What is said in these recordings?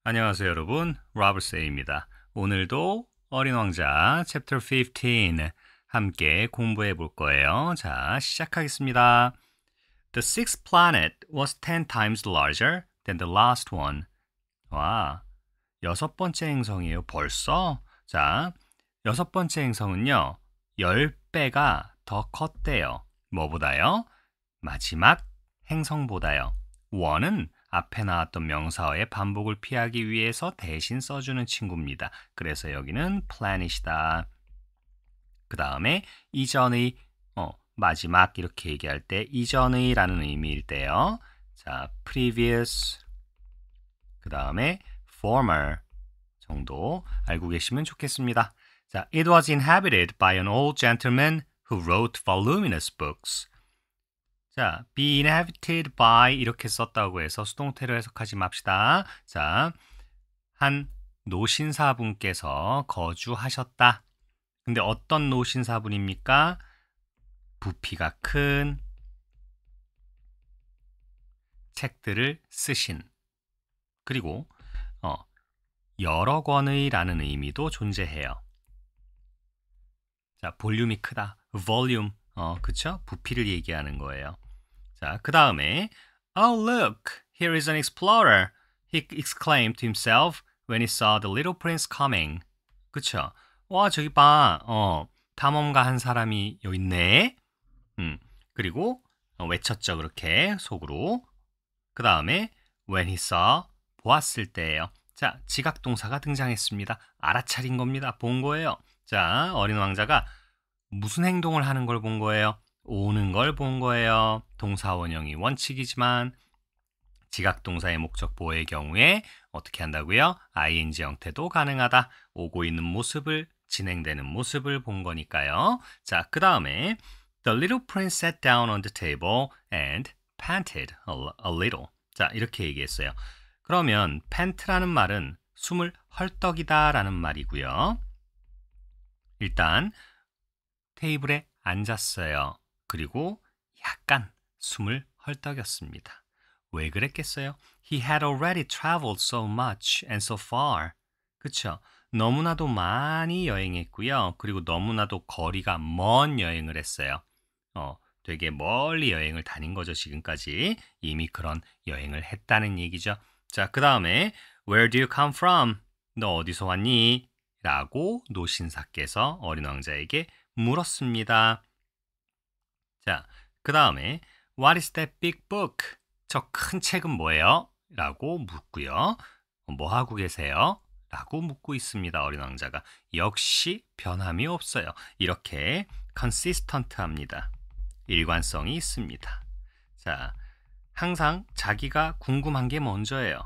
안녕하세요, 여러분. 로버트세이입니다. 오늘도 어린 왕자 챕터 15 함께 공부해 볼 거예요. 자, 시작하겠습니다. The sixth planet was 10 times larger than the last one. 와, 여섯 번째 행성이에요. 벌써? 자, 여섯 번째 행성은요. 10배가 더 컸대요. 뭐보다요? 마지막 행성보다요. one은 앞에 나왔던 명사어의 반복을 피하기 위해서 대신 써주는 친구입니다. 그래서 여기는 planet이다. 그 다음에 이전의 마지막 이렇게 얘기할 때 이전의 라는 의미일 때요. 자, previous 그 다음에 former 정도 알고 계시면 좋겠습니다. 자, it was inhabited by an old gentleman who wrote voluminous books. 자, be inhabited by 이렇게 썼다고 해서 수동태로 해석하지 맙시다. 자, 한 노신사분께서 거주하셨다. 근데 어떤 노신사분입니까? 부피가 큰 책들을 쓰신 그리고 여러 권의 라는 의미도 존재해요. 자, 볼륨이 크다. volume. 그쵸? 부피를 얘기하는 거예요. 자, 그 다음에 Oh, look! Here is an explorer! He exclaimed to himself when he saw the little prince coming. 그쵸? 와, 저기 봐. 탐험가 한 사람이 여기 있네. 그리고 외쳤죠. 그렇게 속으로. 그 다음에 when he saw 보았을 때예요. 자, 지각동사가 등장했습니다. 알아차린 겁니다. 본 거예요. 자, 어린 왕자가 무슨 행동을 하는 걸 본 거예요? 오는 걸 본 거예요. 동사 원형이 원칙이지만 지각동사의 목적 보호의 경우에 어떻게 한다고요? ing 형태도 가능하다. 오고 있는 모습을 진행되는 모습을 본 거니까요. 자, 그 다음에 The little prince sat down on the table and panted a little. 자, 이렇게 얘기했어요. 그러면 pant라는 말은 숨을 헐떡이다 라는 말이고요. 일단 테이블에 앉았어요. 그리고 약간 숨을 헐떡였습니다. 왜 그랬겠어요? He had already traveled so much and so far. 그쵸? 너무나도 많이 여행했고요. 그리고 너무나도 거리가 먼 여행을 했어요. 되게 멀리 여행을 다닌 거죠. 지금까지 이미 그런 여행을 했다는 얘기죠. 자, 그 다음에 Where do you come from? 너 어디서 왔니? 라고 노신사께서 어린 왕자에게 물었습니다. 자, 그 다음에 What is that big book? 저 큰 책은 뭐예요? 라고 묻고요. 뭐 하고 계세요? 라고 묻고 있습니다. 어린 왕자가. 역시 변함이 없어요. 이렇게 consistent합니다. 일관성이 있습니다. 자, 항상 자기가 궁금한 게 먼저예요.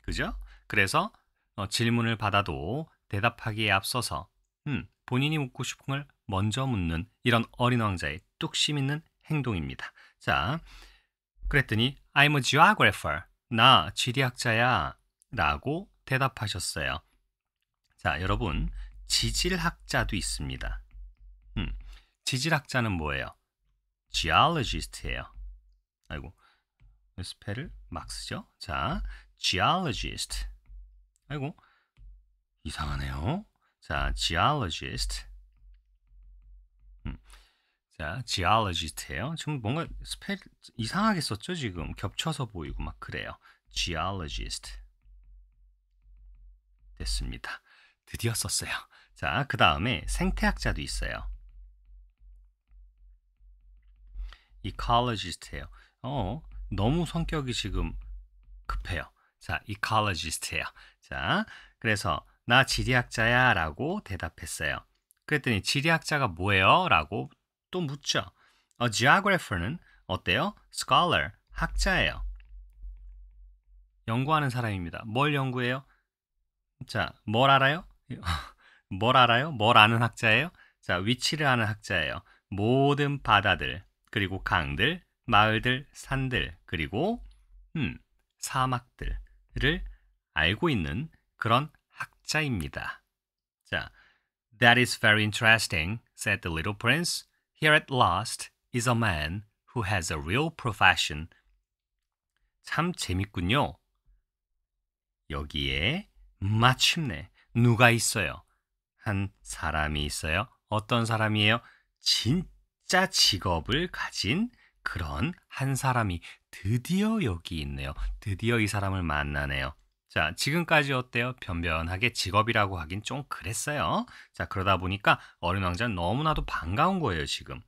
그죠? 그래서 질문을 받아도 대답하기에 앞서서 본인이 묻고 싶은 걸 먼저 묻는 이런 어린 왕자의 뚝심 있는 행동입니다. 자, 그랬더니 I'm a geographer. 나 지리학자야. 라고 대답하셨어요. 자, 여러분 지질학자도 있습니다. 지질학자는 뭐예요? geologist예요. 아이고, 스펠을 막 쓰죠? 자, geologist. 아이고, 이상하네요. 자, geologist. 자, geologist예요. 지금 뭔가 스펠 이상하게 썼죠? 지금 겹쳐서 보이고 막 그래요. geologist. 됐습니다. 드디어 썼어요. 자, 그 다음에 생태학자도 있어요. ecologist예요. 너무 성격이 지금 급해요. 자, ecologist예요. 자, 그래서 나 지리학자야 라고 대답했어요. 그랬더니 지리학자가 뭐예요? 라고 또 묻죠. geographer는 어때요? scholar, 학자예요. 연구하는 사람입니다. 뭘 연구해요? 자, 뭘 알아요? 뭘 알아요? 뭘 아는 학자예요? 자, 위치를 아는 학자예요. 모든 바다들, 그리고 강들, 마을들, 산들, 그리고 사막들을 알고 있는 그런 학자입니다. 자, That is very interesting, said the little prince. Here at last is a man who has a real profession. 참 재밌군요. 여기에 마침내 누가 있어요? 한 사람이 있어요. 어떤 사람이에요? 진짜 직업을 가진 그런 한 사람이 드디어 여기 있네요. 드디어 이 사람을 만나네요. 자, 지금까지 어때요? 변변하게 직업이라고 하긴 좀 그랬어요. 자, 그러다 보니까 어린 왕자는 너무나도 반가운 거예요, 지금.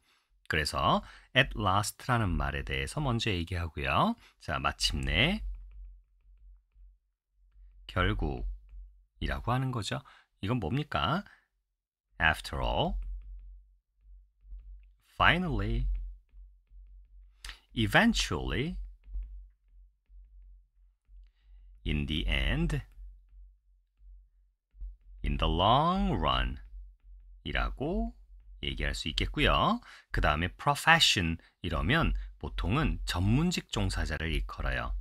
그래서 at last라는 말에 대해서 먼저 얘기하고요. 자, 마침내 결국이라고 하는 거죠. 이건 뭡니까? After all, finally, eventually, in the end, in the long run 이라고 얘기할 수 있겠고요. 그 다음에 profession 이러면 보통은 전문직 종사자를 일컬어요.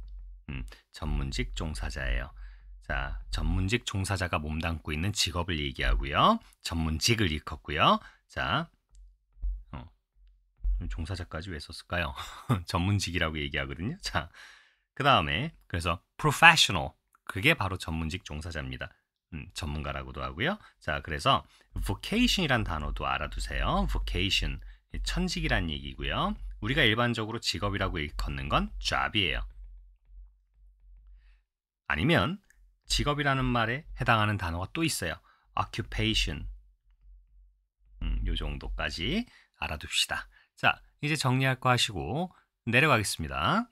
전문직 종사자예요. 자, 전문직 종사자가 몸담고 있는 직업을 얘기하고요. 전문직을 일컫고요. 자, 종사자까지 왜 썼을까요? 전문직이라고 얘기하거든요. 자, 그 다음에 그래서 professional 그게 바로 전문직 종사자입니다. 전문가라고도 하고요. 자, 그래서 vocation이란 단어도 알아두세요. vocation 천직이란 얘기고요. 우리가 일반적으로 직업이라고 일컫는 건 job이에요. 아니면 직업이라는 말에 해당하는 단어가 또 있어요. occupation. 요 정도까지 알아둡시다. 자, 이제 정리할 거 하시고 내려가겠습니다.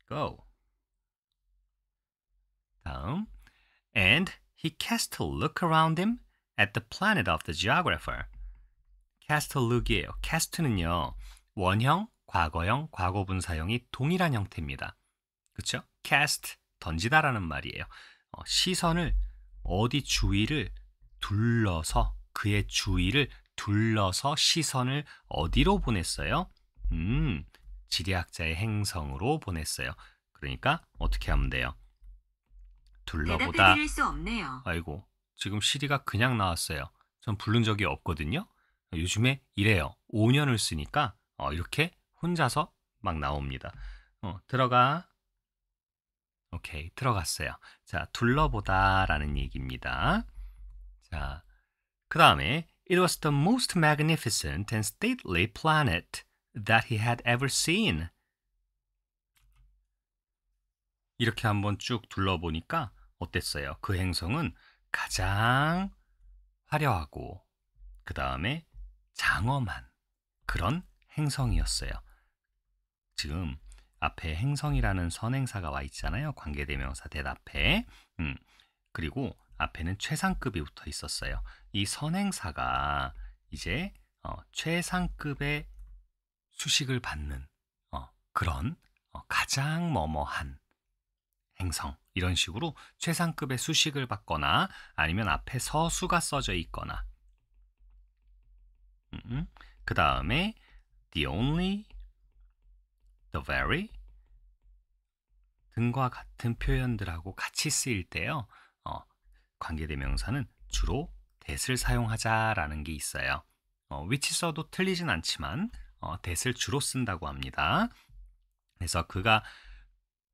Go. 다음. And he cast a look around him at the planet of the geographer. cast a look이에요. cast는요. 원형, 과거형, 과거분사형이 동일한 형태입니다. 그렇죠? cast, 던지다라는 말이에요. 시선을 어디 주위를 둘러서 그의 주위를 둘러서 시선을 어디로 보냈어요? 지리학자의 행성으로 보냈어요. 그러니까 어떻게 하면 돼요? 둘러보다. 대답해드릴 수 없네요. 아이고, 지금 시리가 그냥 나왔어요. 전 부른 적이 없거든요. 요즘에 이래요. 5년을 쓰니까 이렇게 혼자서 막 나옵니다. 들어가. 오케이, 들어갔어요. 자, 둘러보다라는 얘기입니다. 자, 그 다음에 It was the most magnificent and stately planet that he had ever seen. 이렇게 한번 쭉 둘러보니까 어땠어요? 그 행성은 가장 화려하고 그 다음에 장엄한 그런 행성이었어요. 지금 앞에 행성이라는 선행사가 와 있잖아요. 관계대명사 대답해. 그리고 앞에는 최상급이 붙어 있었어요. 이 선행사가 이제 최상급의 수식을 받는 그런 가장 뭐뭐한 행성 이런 식으로 최상급의 수식을 받거나 아니면 앞에 서수가 써져 있거나 그 다음에 the only, the very 등과 같은 표현들하고 같이 쓰일 때요. 관계대명사는 주로 that을 사용하자라는 게 있어요. which 써도 틀리진 않지만 that을 주로 쓴다고 합니다. 그래서 그가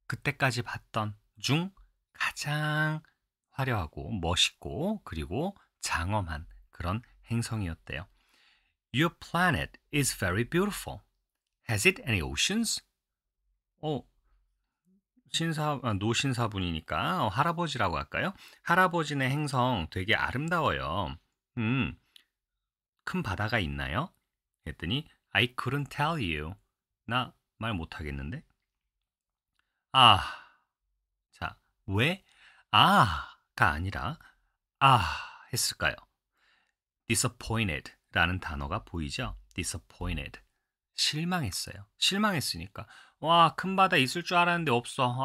그때까지 봤던 중 가장 화려하고 멋있고 그리고 장엄한 그런 행성이었대요. Your planet is very beautiful. Has it any oceans? 노신사분이니까 할아버지라고 할까요? 할아버지네 행성 되게 아름다워요. 큰 바다가 있나요? 했더니 I couldn't tell you. 나 말 못하겠는데? 자, 왜 아가 아니라 했을까요? disappointed 라는 단어가 보이죠? disappointed. 실망했어요. 실망했으니까 와, 큰 바다 있을 줄 알았는데 없어.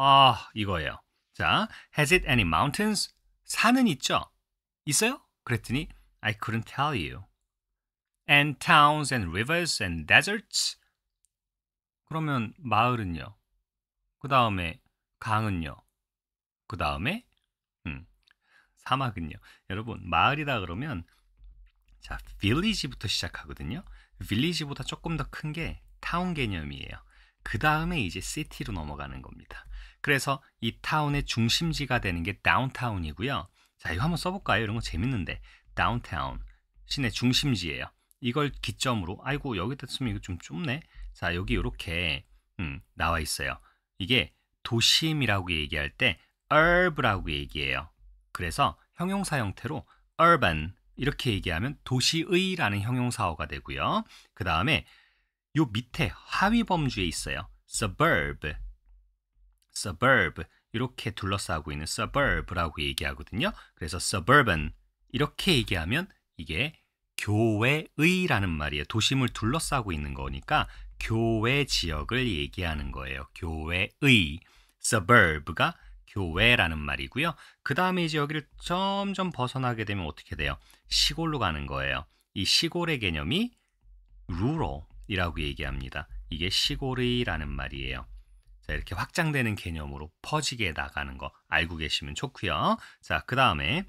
이거예요. 자, has it any mountains? 산은 있죠? 있어요? 그랬더니 I couldn't tell you. And towns and rivers and deserts? 그러면 마을은요? 그 다음에 강은요? 그 다음에 사막은요? 여러분, 마을이다 그러면 자, village부터 시작하거든요. village보다 조금 더 큰 게 town 개념이에요. 그 다음에 이제 city로 넘어가는 겁니다. 그래서 이 타운의 중심지가 되는 게 다운타운이고요. 자, 이거 한번 써볼까요? 이런 거 재밌는데. 다운타운, 시내 중심지예요. 이걸 기점으로, 아이고 여기다 쓰면 이거 좀 좁네. 자, 여기 이렇게 나와 있어요. 이게 도심이라고 얘기할 때 urb라고 얘기해요. 그래서 형용사 형태로 urban 이렇게 얘기하면 도시의라는 형용사어가 되고요. 그 다음에 요 밑에 하위 범주에 있어요. suburb 이렇게 둘러싸고 있는 suburb라고 얘기하거든요. 그래서 suburban 이렇게 얘기하면 이게 교외의라는 말이에요. 도심을 둘러싸고 있는 거니까 교외 지역을 얘기하는 거예요. 교외의, suburb가 교외라는 말이고요. 그 다음에 이제 여기를 점점 벗어나게 되면 어떻게 돼요? 시골로 가는 거예요. 이 시골의 개념이 rural이라고 얘기합니다. 이게 시골의라는 말이에요. 자, 이렇게 확장되는 개념으로 퍼지게 나가는 거 알고 계시면 좋고요. 자, 그 다음에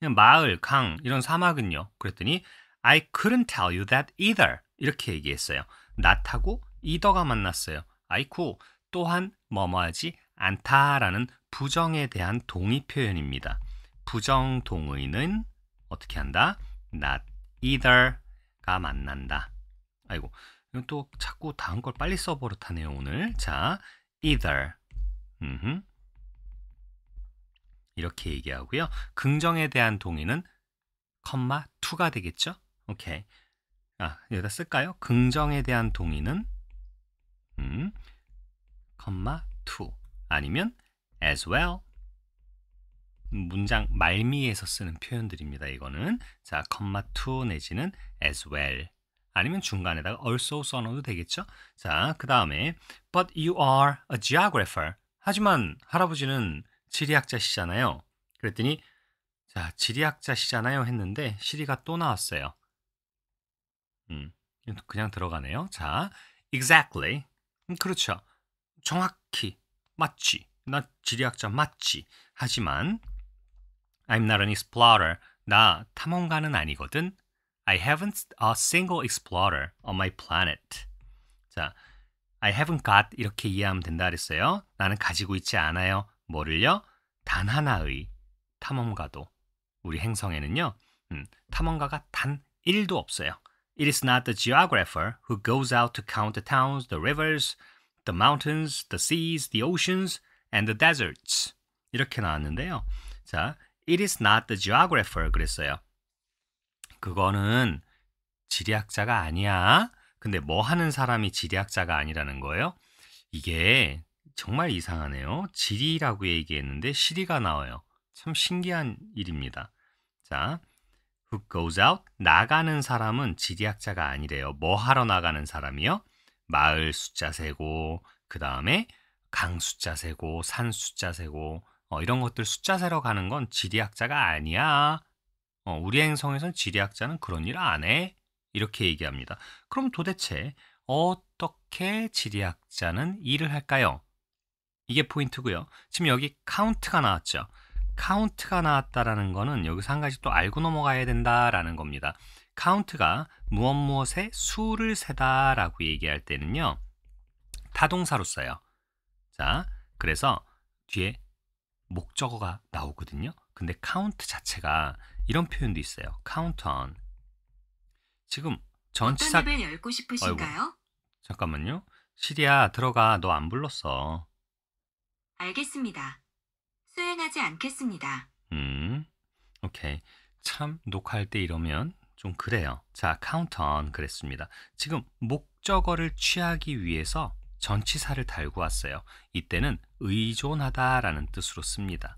마을, 강, 이런 사막은요. 그랬더니 I couldn't tell you that either. 이렇게 얘기했어요. not하고 either가 만났어요. 아이쿠, 또한 뭐뭐하지 않다라는 부정에 대한 동의 표현입니다. 부정 동의는 어떻게 한다? not either가 만난다. 아이고, 이건 또 자꾸 다음 걸 빨리 써버릇하네요, 오늘. 자, either. 이렇게 얘기하고요. 긍정에 대한 동의는 컴마 to가 되겠죠? 오케이. 아, 여기다 쓸까요? 긍정에 대한 동의는 컴마 to 아니면 as well. 문장 말미에서 쓰는 표현들입니다. 이거는 자, 컴마 to 내지는 as well. 아니면 중간에다가 also 써놔도 되겠죠? 자, 그 다음에 but you are a geographer. 하지만 할아버지는 지리학자시잖아요. 그랬더니 자, 지리학자시잖아요 했는데 시리가 또 나왔어요. 그냥 들어가네요. 자, exactly. 그렇죠. 정확히 맞지. 나 지리학자 맞지. 하지만 I'm not an explorer. 나 탐험가는 아니거든. I haven't a single explorer on my planet. 자, I haven't got 이렇게 이해하면 된다 그랬어요. 나는 가지고 있지 않아요. 뭐를요? 단 하나의 탐험가도. 우리 행성에는요. 탐험가가 단 1도 없어요. It is not the geographer who goes out to count the towns, the rivers, the mountains, the seas, the oceans, and the deserts. 이렇게 나왔는데요. 자, it is not the geographer 그랬어요. 그거는 지리학자가 아니야. 근데 뭐 하는 사람이 지리학자가 아니라는 거예요? 이게 정말 이상하네요. 지리라고 얘기했는데 시리가 나와요. 참 신기한 일입니다. 자, who goes out? 나가는 사람은 지리학자가 아니래요. 뭐 하러 나가는 사람이요? 마을 숫자 세고, 그 다음에 강 숫자 세고, 산 숫자 세고, 이런 것들 숫자 세러 가는 건 지리학자가 아니야. 우리 행성에선 지리학자는 그런 일 안 해. 이렇게 얘기합니다. 그럼 도대체 어떻게 지리학자는 일을 할까요? 이게 포인트고요. 지금 여기 카운트가 나왔죠. 카운트가 나왔다라는 거는 여기서 한 가지 또 알고 넘어가야 된다라는 겁니다. 카운트가 무엇의 수를 세다라고 얘기할 때는요. 타동사로 써요. 자, 그래서 뒤에 목적어가 나오거든요. 근데 카운트 자체가 이런 표현도 있어요. count on. 지금 전치사 어떤 앱을 열고 싶으신가요? 아이고, 잠깐만요. 시리야, 들어가. 너 안 불렀어. 알겠습니다. 수행하지 않겠습니다. 오케이. 참 녹화할 때 이러면 좀 그래요. 자, count on 그랬습니다. 지금 목적어를 취하기 위해서 전치사를 달고 왔어요. 이때는 의존하다라는 뜻으로 씁니다.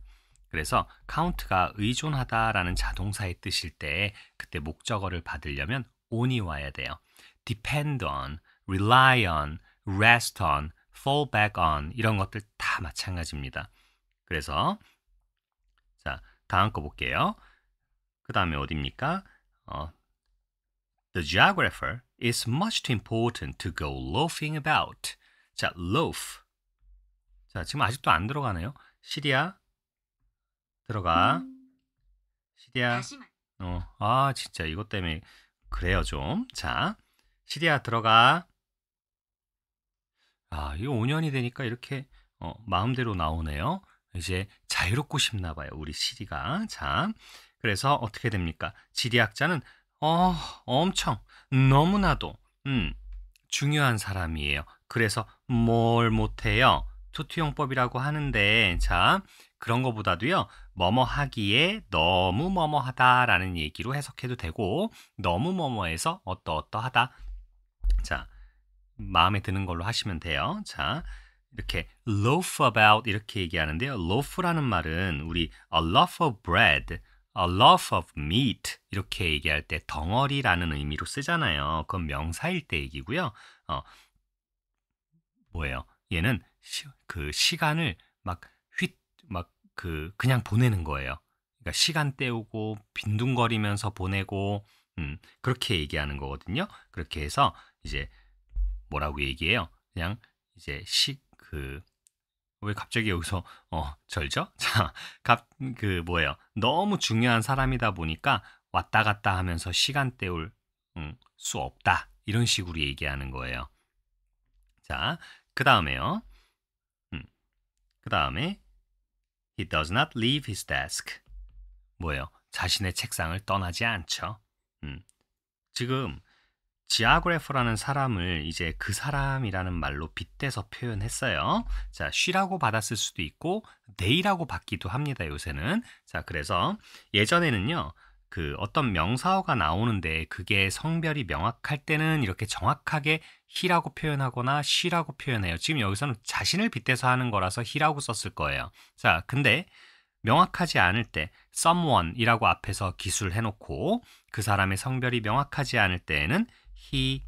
그래서 count가 의존하다라는 자동사의 뜻일 때 그때 목적어를 받으려면 on이 와야 돼요. depend on, rely on, rest on, fall back on 이런 것들 다 마찬가지입니다. 그래서 자, 다음 거 볼게요. 그 다음에 어디입니까? The geographer is much too important to go loafing about. 자, loaf. 자, 지금 아직도 안 들어가네요. 시리야, 들어가. 시리야. 다시 말. 진짜 이것 때문에 그래요 좀. 자, 시리야 들어가. 아, 이거 5년이 되니까 이렇게 마음대로 나오네요. 이제 자유롭고 싶나 봐요. 우리 시리가. 자, 그래서 어떻게 됩니까? 지리학자는 엄청 너무나도 중요한 사람이에요. 그래서 뭘 못해요? 투투용법이라고 하는데 자, 그런 거보다도요. 뭐뭐 하기에 너무 뭐뭐하다라는 얘기로 해석해도 되고 너무 뭐뭐해서 어떠어떠하다. 자, 마음에 드는 걸로 하시면 돼요. 자, 이렇게 loaf about 이렇게 얘기하는데요. loaf라는 말은 우리 a loaf of bread, a loaf of meat 이렇게 얘기할 때 덩어리라는 의미로 쓰잖아요. 그건 명사일 때 얘기고요. 뭐예요? 얘는 그 시간을 그냥 보내는 거예요. 그러니까 시간 때우고 빈둥거리면서 보내고 그렇게 얘기하는 거거든요. 그렇게 해서 이제 뭐라고 얘기해요? 그냥 이제 왜 갑자기 여기서 절죠? 자, 뭐예요? 너무 중요한 사람이다 보니까 왔다 갔다 하면서 시간 때울 수 없다. 이런 식으로 얘기하는 거예요. 자, 그 다음에요. 그 다음에 He does not leave his desk. 뭐예요? 자신의 책상을 떠나지 않죠. 지금 지아그래퍼라는 사람을 이제 그 사람이라는 말로 빗대서 표현했어요. 자, she라고 받았을 수도 있고 they라고 받기도 합니다. 요새는. 자, 그래서 예전에는요. 그 어떤 명사어가 나오는데 그게 성별이 명확할 때는 이렇게 정확하게 he라고 표현하거나 she라고 표현해요. 지금 여기서는 자신을 빗대서 하는 거라서 he라고 썼을 거예요. 자, 근데 명확하지 않을 때 someone이라고 앞에서 기술을 해놓고 그 사람의 성별이 명확하지 않을 때에는 he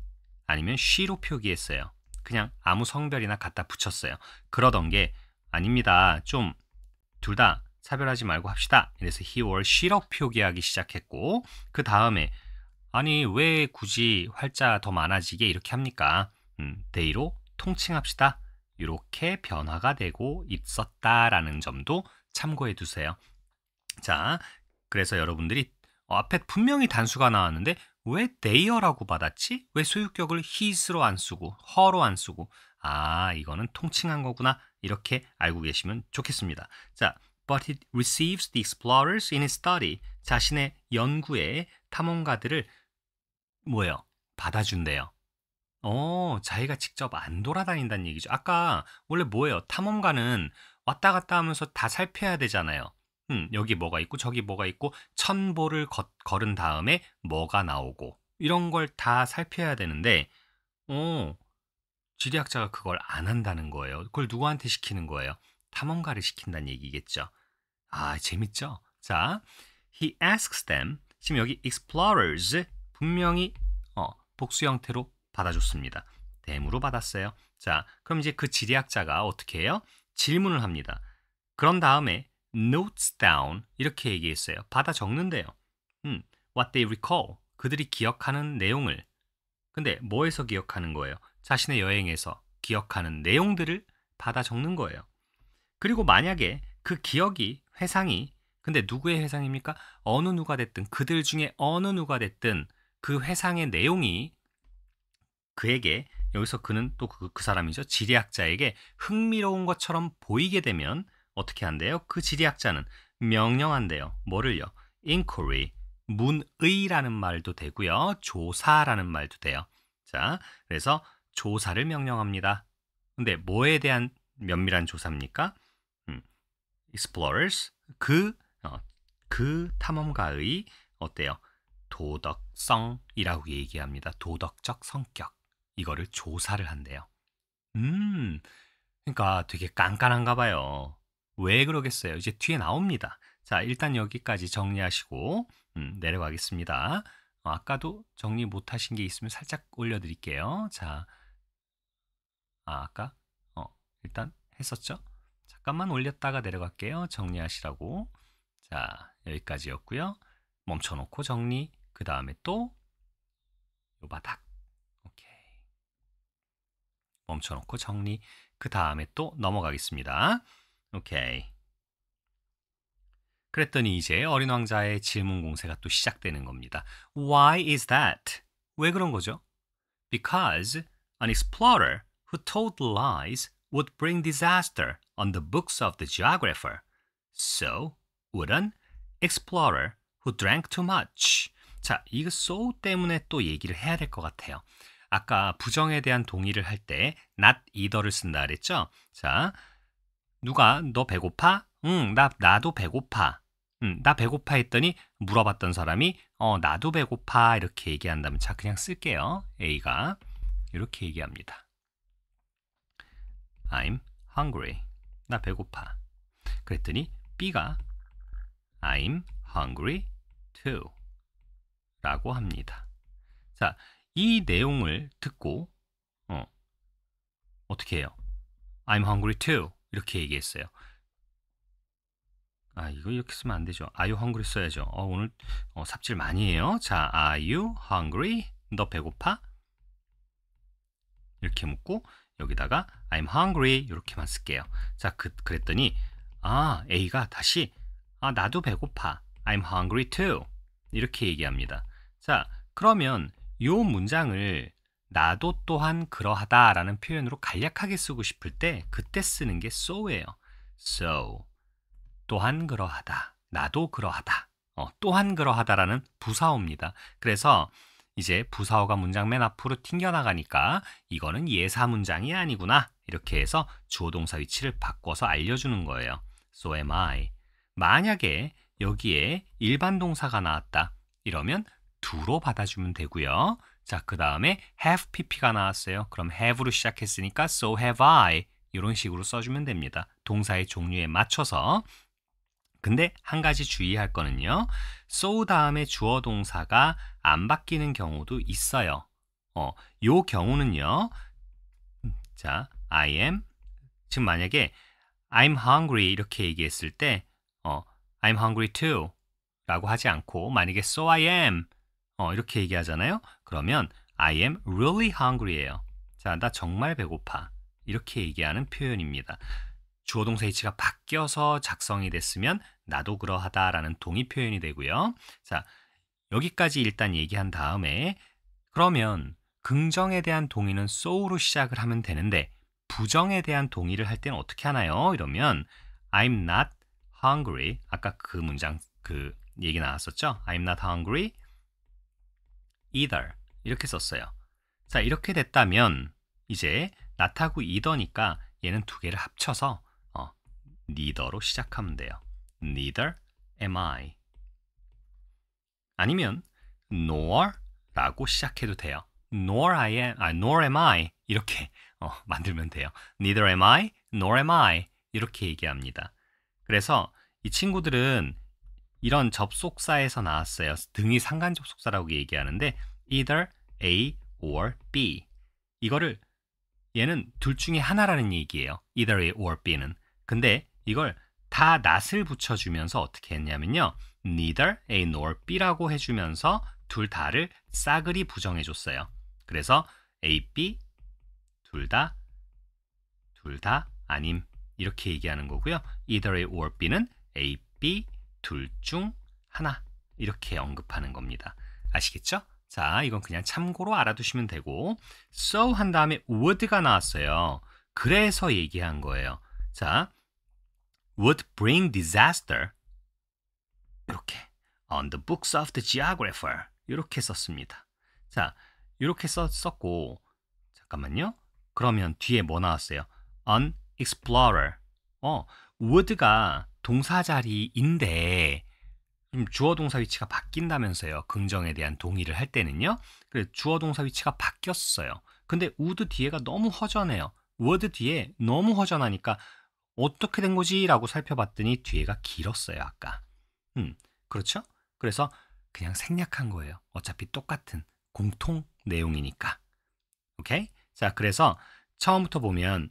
아니면 she로 표기했어요. 그냥 아무 성별이나 갖다 붙였어요. 그러던 게 아닙니다. 좀 둘 다 차별하지 말고 합시다. 그래서 he or she로 표기하기 시작했고 그 다음에 아니 왜 굳이 활자 더 많아지게 이렇게 합니까? they로 통칭합시다. 이렇게 변화가 되고 있었다라는 점도 참고해 두세요. 자, 그래서 여러분들이 앞에 분명히 단수가 나왔는데 왜 they라고 받았지? 왜 소유격을 his로 안 쓰고 her로 안 쓰고 이거는 통칭한 거구나 이렇게 알고 계시면 좋겠습니다. 자, but he receives the explorers in his study. 자신의 연구에 탐험가들을 뭐예요? 받아준대요. 자기가 직접 안 돌아다닌다는 얘기죠. 아까 원래 뭐예요? 탐험가는 왔다 갔다 하면서 다 살펴야 되잖아요. 여기 뭐가 있고 저기 뭐가 있고 천보를 걸은 다음에 뭐가 나오고 이런 걸 다 살펴야 되는데 지리학자가 그걸 안 한다는 거예요. 그걸 누구한테 시키는 거예요? 탐험가를 시킨다는 얘기겠죠. 재밌죠? 자, he asks them. 지금 여기 explorers 분명히 복수 형태로 받아줬습니다. 대무로 받았어요. 자, 그럼 이제 그 지리학자가 어떻게 해요? 질문을 합니다. 그런 다음에 notes down 이렇게 얘기했어요. 받아 적는데요. what they recall 그들이 기억하는 내용을 근데 뭐에서 기억하는 거예요? 자신의 여행에서 기억하는 내용들을 받아 적는 거예요. 그리고 만약에 그 기억이 회상이 근데 누구의 회상입니까? 어느 누가 됐든 그들 중에 어느 누가 됐든 그 회상의 내용이 그에게 여기서 그는 또 그 사람이죠. 지리학자에게 흥미로운 것처럼 보이게 되면 어떻게 한대요? 그 지리학자는 명령한대요. 뭐를요? inquiry, 문의라는 말도 되고요. 조사라는 말도 돼요. 자, 그래서 조사를 명령합니다. 근데 뭐에 대한 면밀한 조사입니까? explorers, 그 탐험가의 어때요? 도덕성이라고 얘기합니다. 도덕적 성격. 이거를 조사를 한대요. 그러니까 되게 깐깐한가 봐요. 왜 그러겠어요? 이제 뒤에 나옵니다. 자, 일단 여기까지 정리하시고 내려가겠습니다. 아까도 정리 못하신 게 있으면 살짝 올려드릴게요. 자, 아까 일단 했었죠? 잠깐만 올렸다가 내려갈게요. 정리하시라고. 자, 여기까지였고요. 멈춰놓고 정리. 그 다음에 또 요 바닥. 오케이. 멈춰놓고 정리. 그 다음에 또 넘어가겠습니다. 오케이. 그랬더니 이제 어린 왕자의 질문 공세가 또 시작되는 겁니다. Why is that? 왜 그런 거죠? Because an explorer who told lies would bring disaster on the books of the geographer. So would an explorer who drank too much. 자, 이거 so 때문에 또 얘기를 해야 될 것 같아요. 아까 부정에 대한 동의를 할 때 not either를 쓴다 그랬죠? 자, 누가 너 배고파? 응, 나도 배고파. 나 배고파 했더니 물어봤던 사람이 나도 배고파 이렇게 얘기한다면 자, 그냥 쓸게요. A가 이렇게 얘기합니다. I'm hungry. 나 배고파. 그랬더니 B가 I'm hungry too 라고 합니다. 자, 이 내용을 듣고 어떻게 해요? I'm hungry too 이렇게 얘기했어요. 아, 이거 이렇게 쓰면 안 되죠. Are you hungry 써야죠. 오늘 삽질 많이 해요. 자, Are you hungry? 너 배고파? 이렇게 묻고 여기다가 I'm hungry 이렇게만 쓸게요. 자, 그랬더니 A가 다시 나도 배고파. I'm hungry too. 이렇게 얘기합니다. 자, 그러면 이 문장을 나도 또한 그러하다라는 표현으로 간략하게 쓰고 싶을 때 그때 쓰는 게 so예요. So, 또한 그러하다. 나도 그러하다. 또한 그러하다라는 부사어입니다. 그래서 이제 부사어가 문장 맨 앞으로 튕겨나가니까 이거는 예사 문장이 아니구나. 이렇게 해서 주어 동사 위치를 바꿔서 알려주는 거예요. So am I. 만약에 여기에 일반 동사가 나왔다. 이러면 do로 받아주면 되고요. 자, 그 다음에 have pp가 나왔어요. 그럼 have로 시작했으니까 so have I. 이런 식으로 써주면 됩니다. 동사의 종류에 맞춰서. 근데 한 가지 주의할 거는요. so 다음에 주어 동사가 안 바뀌는 경우도 있어요. 요 경우는요. 자, I am. 지금 만약에 I'm hungry 이렇게 얘기했을 때 I'm hungry too 라고 하지 않고 만약에 so I am 이렇게 얘기하잖아요. 그러면 I am really hungry예요. 자, 나 정말 배고파. 이렇게 얘기하는 표현입니다. 주어 동사 위치가 바뀌어서 작성이 됐으면 나도 그러하다라는 동의 표현이 되고요. 자, 여기까지 일단 얘기한 다음에 그러면 긍정에 대한 동의는 so로 시작을 하면 되는데 부정에 대한 동의를 할 때는 어떻게 하나요? 이러면 I'm not hungry. 아까 그 문장 그 얘기 나왔었죠? I'm not hungry either. 이렇게 썼어요. 자, 이렇게 됐다면 이제 not하고 either니까 얘는 두 개를 합쳐서 neither로 시작하면 돼요. Neither am I. 아니면 nor 라고 시작해도 돼요. nor am I 이렇게 만들면 돼요. Neither am I, nor am I 이렇게 얘기합니다. 그래서 이 친구들은 이런 접속사에서 나왔어요. 등위 상관 접속사라고 얘기하는데 either A or B. 이거를 얘는 둘 중에 하나라는 얘기예요. either A or B는. 근데 이걸 다 not을 붙여주면서 어떻게 했냐면요. neither A nor B라고 해주면서 둘 다를 싸그리 부정해줬어요. 그래서 A, B 둘 다 아님 이렇게 얘기하는 거고요. either A or B는 A, B 둘 중 하나 이렇게 언급하는 겁니다. 아시겠죠? 자, 이건 그냥 참고로 알아두시면 되고 so 한 다음에 would가 나왔어요. 그래서 얘기한 거예요. 자, would bring disaster 이렇게 on the books of the geographer 이렇게 썼습니다. 자, 이렇게 썼고 잠깐만요. 그러면 뒤에 뭐 나왔어요? an explorer. would가 동사 자리인데 주어 동사 위치가 바뀐다면서요. 긍정에 대한 동의를 할 때는요. 그래서 주어 동사 위치가 바뀌었어요. 근데 would 뒤에가 너무 허전해요. would 뒤에 너무 허전하니까 어떻게 된 거지? 라고 살펴봤더니 뒤에가 길었어요. 아까. 그렇죠? 그래서 그냥 생략한 거예요. 어차피 똑같은 공통 내용이니까. 오케이? 자, 그래서 처음부터 보면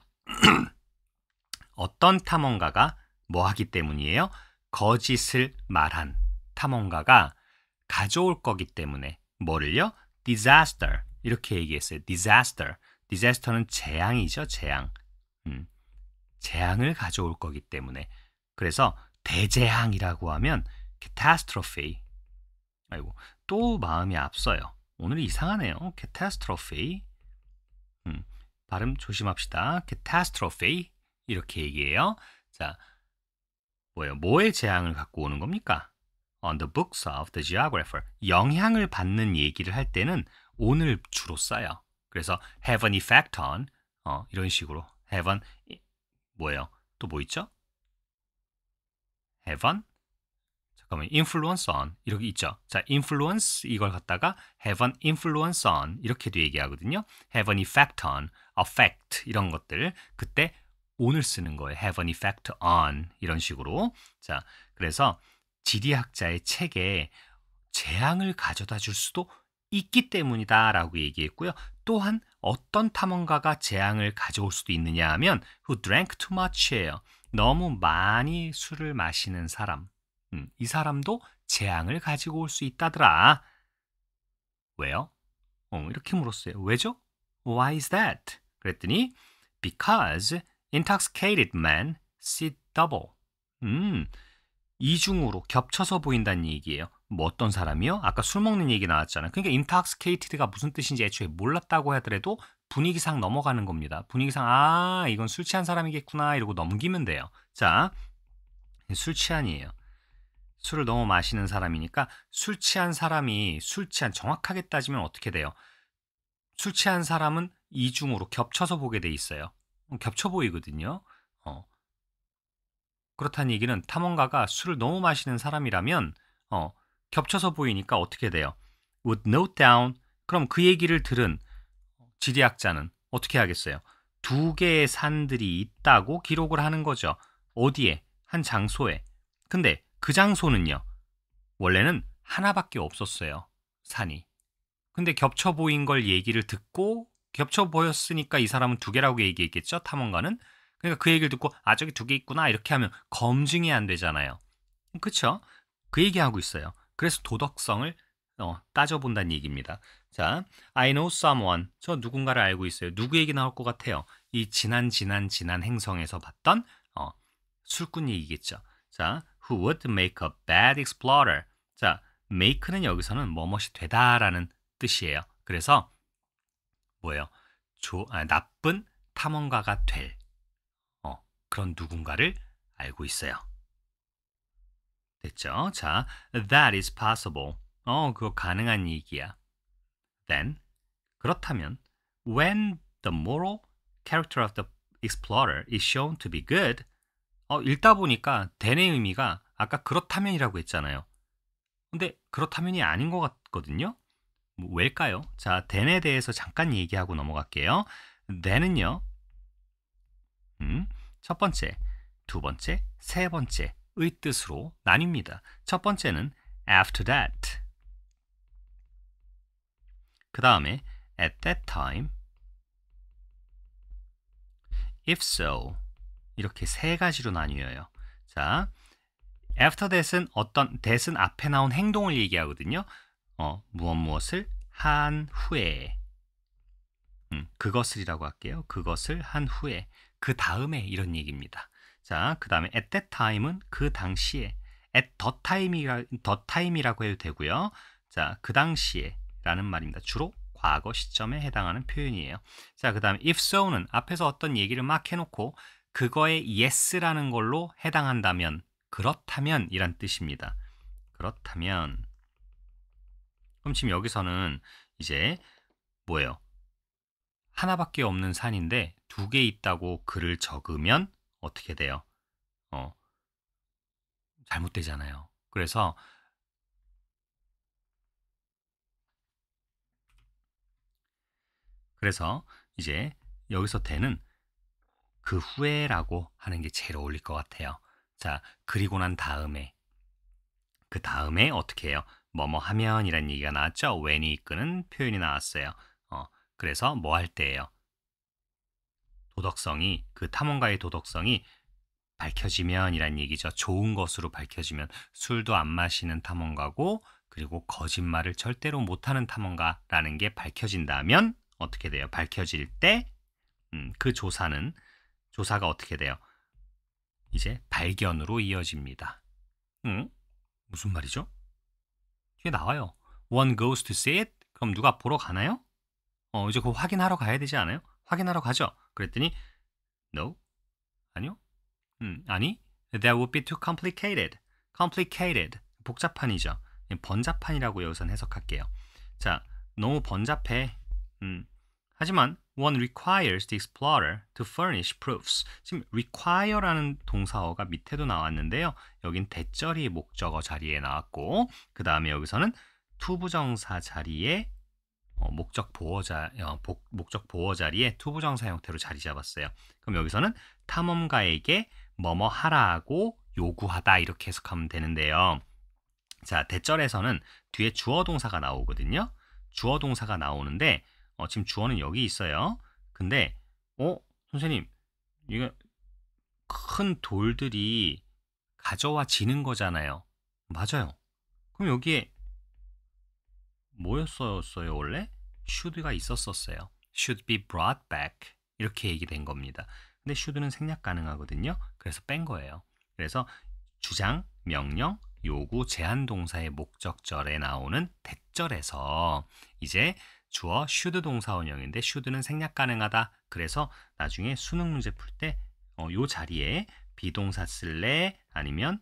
어떤 탐험가가 뭐 하기 때문이에요? 거짓을 말한 탐험가가 가져올 거기 때문에 뭐를요? disaster 이렇게 얘기했어요. disaster는 재앙이죠. 재앙. 재앙을 가져올 거기 때문에 그래서 대재앙이라고 하면 catastrophe. 아이고 또 마음이 앞서요. 오늘 이상하네요. catastrophe. 발음 조심합시다. catastrophe 이렇게 얘기해요. 자, 뭐의 재앙을 갖고 오는 겁니까? On the books of the geographer. 영향을 받는 얘기를 할 때는 on을 주로 써요. 그래서 have an effect on 이런 식으로 have an 또 뭐 있죠? have an 잠깐만 influence on 이렇게 있죠. 자, influence 이걸 갖다가 have an influence on 이렇게도 얘기하거든요. have an effect on, affect 이런 것들 그때 on을 쓰는 거예요. have an effect on 이런 식으로. 자, 그래서 지리학자의 책에 재앙을 가져다 줄 수도 있기 때문이다라고 얘기했고요. 또한 어떤 탐험가가 재앙을 가져올 수도 있느냐 하면 who drank too much예요. 너무 많이 술을 마시는 사람. 이 사람도 재앙을 가지고 올 수 있다더라. 왜요? 이렇게 물었어요. 왜죠? Why is that? 그랬더니 because intoxicated men see double. 이중으로 겹쳐서 보인다는 얘기예요. 뭐 어떤 사람이요? 아까 술 먹는 얘기 나왔잖아요. 그러니까 intoxicated가 무슨 뜻인지 애초에 몰랐다고 하더라도 분위기상 넘어가는 겁니다. 분위기상 이건 술 취한 사람이겠구나 이러고 넘기면 돼요. 자, 술 취한이에요. 술을 너무 마시는 사람이니까 술 취한 사람이 정확하게 따지면 어떻게 돼요? 술 취한 사람은 이중으로 겹쳐서 보게 돼 있어요. 겹쳐 보이거든요. 그렇다는 얘기는 탐험가가 술을 너무 마시는 사람이라면 겹쳐서 보이니까 어떻게 돼요? would note down. 그럼 그 얘기를 들은 지리학자는 어떻게 하겠어요? 두 개의 산들이 있다고 기록을 하는 거죠. 어디에? 한 장소에. 근데 그 장소는요. 원래는 하나밖에 없었어요. 산이. 근데 겹쳐 보인 걸 얘기를 듣고 겹쳐 보였으니까 이 사람은 두 개라고 얘기했겠죠. 탐험가는. 그러니까 그 얘기를 듣고 저기 두 개 있구나 이렇게 하면 검증이 안 되잖아요. 그렇죠? 그 얘기하고 있어요. 그래서 도덕성을 따져본다는 얘기입니다. 자, I know someone. 저 누군가를 알고 있어요. 누구 얘기 나올 것 같아요? 이 지난 행성에서 봤던 술꾼 얘기겠죠. 자, who would make a bad explorer. 자, make는 여기서는 뭐뭇이 되다라는 뜻이에요. 그래서 뭐예요? 나쁜 탐험가가 될 그런 누군가를 알고 있어요. 됐죠? 자, that is possible. 그거 가능한 얘기야. Then, 그렇다면, when the moral character of the explorer is shown to be good, 읽다 보니까 then의 의미가 아까 그렇다면이라고 했잖아요. 근데 그렇다면이 아닌 것 같거든요. 왜일까요? 자, then에 대해서 잠깐 얘기하고 넘어갈게요. then은요, 첫 번째, 두 번째, 세 번째의 뜻으로 나뉩니다. 첫 번째는 after that. 그 다음에 at that time, if so. 이렇게 세 가지로 나뉘어요. 자, after that은 that은 앞에 나온 행동을 얘기하거든요. 무엇을 한 후에. 그것을이라고 할게요. 그것을 한 후에. 그 다음에 이런 얘기입니다. 자, 그 다음에 at that time은 그 당시에. at the time이라고 해도 되고요. 자, 그 당시에 라는 말입니다. 주로 과거 시점에 해당하는 표현이에요. 자, 그 다음에 if so는 앞에서 어떤 얘기를 막 해놓고 그거에 yes라는 걸로 해당한다면, 그렇다면 이란 뜻입니다. 그렇다면. 그럼 지금 여기서는 이제 뭐예요? 하나밖에 없는 산인데 두 개 있다고 글을 적으면 어떻게 돼요? 잘못되잖아요. 그래서 이제 여기서 대는 그 후에라고 하는 게 제일 어울릴 것 같아요. 자, 그리고 난 다음에 그 다음에 어떻게 해요? 뭐뭐 하면이라는 얘기가 나왔죠. when이 이끄는 표현이 나왔어요. 그래서 뭐 할 때예요? 도덕성이, 그 탐험가의 도덕성이 밝혀지면이란 얘기죠. 좋은 것으로 밝혀지면. 술도 안 마시는 탐험가고 그리고 거짓말을 절대로 못하는 탐험가라는 게 밝혀진다면 어떻게 돼요? 밝혀질 때 그 조사가 어떻게 돼요? 이제 발견으로 이어집니다. 무슨 말이죠? 뒤에 나와요. One goes to see it. 그럼 누가 보러 가나요? 이제 그거 확인하러 가야 되지 않아요? 확인하러 가죠. 그랬더니 No, 아니요. 아니, that would be too complicated. complicated, 복잡한이죠. 번잡한이라고 여기선 해석할게요. 자, 너무 번잡해. 하지만 one requires the explorer to furnish proofs. 지금 require라는 동사어가 밑에도 나왔는데요. 여긴 대절이 목적어 자리에 나왔고 그 다음에 여기서는 투부정사 자리에 목적 보어 자리에 투부정사 형태로 자리 잡았어요. 그럼 여기서는 탐험가에게 뭐뭐 하라고 요구하다 이렇게 해석하면 되는데요. 자, 대절에서는 뒤에 주어 동사가 나오거든요. 주어 동사가 나오는데 지금 주어는 여기 있어요. 근데 선생님 이거 큰 돌들이 가져와 지는 거잖아요. 맞아요. 그럼 여기에 뭐였었어요 원래? should가 있었었어요. should be brought back 이렇게 얘기된 겁니다. 근데 should는 생략 가능하거든요. 그래서 뺀 거예요. 그래서 주장, 명령, 요구, 제한 동사의 목적절에 나오는 대절에서 이제 주어 should 동사 원형인데 should는 생략 가능하다. 그래서 나중에 수능 문제 풀 때 요 자리에 비동사 쓸래 아니면